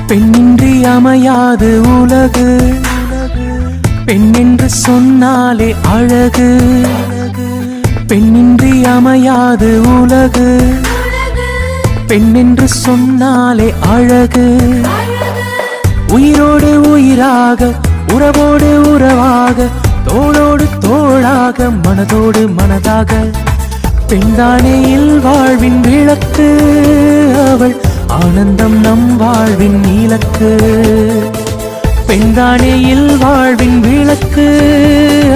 பெண்ணின்றி அமையாது உலகு, பெண் என்று சொன்னாலே அழகு. பெண்ணின்றி அமையாது உலகு, பெண் என்று சொன்னாலே அழகு. உயிரோடு உயிராக, உறவோடு உறவாக, தோளோடு தோளாக, மனதோடு மனதாக, பெண்தானே வாழ்வின் விளக்கு. அவள் ஆனந்தம் நம் வாழ்வின் இலக்கு. பெண்தானே வாழ்வின் விளக்கு.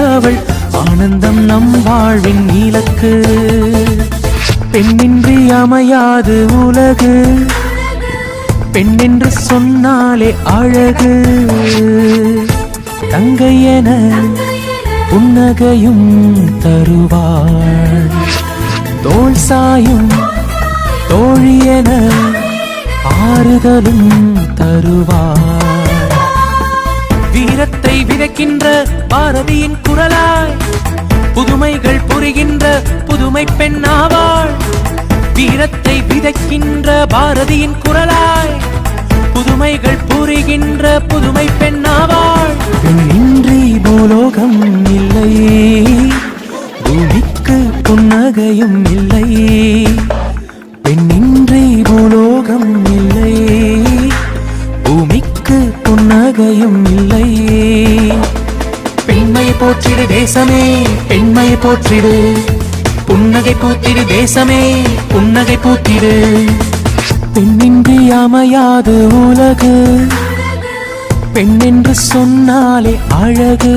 அவள் ஆனந்தம் நம் வாழ்வின் இலக்கு. பெண்ணின்றி அமையாது உலகு, பெண் என்று சொன்னாலே அழகு. தங்கை என புன்னகையும் தருவாள், தோள் சாயும் தோழி என ஆறுதலும் தருவாள். வீரத்தை விதைக்கின்ற பாரதியின் குரலாய் புதுமைகள் புரிகின்ற புதுமை பெண்ணாவாள். வீரத்தை விதைக்கின்ற பாரதியின் குரலாய் புதுமைகள் புரிகின்ற புதுமை பெண்ணாவாள். பெண்ணின்றி பூலோகம் இல்லை, பூமிக்கு புன்னகையும் இல்லை. பெண்ணின்றி பூலோகம் இல்லை, பூமிக்கு புன்னகையும் இல்லை. பெண்மையை போற்றிடு தேசமே, பெண்மையை போற்றிடு. புன்னகை பூத்திடு தேசமே, புன்னகை பூத்திடு. பெண்ணின்றி அமையாது உலகு, பெண் என்று சொன்னாலே அழகு.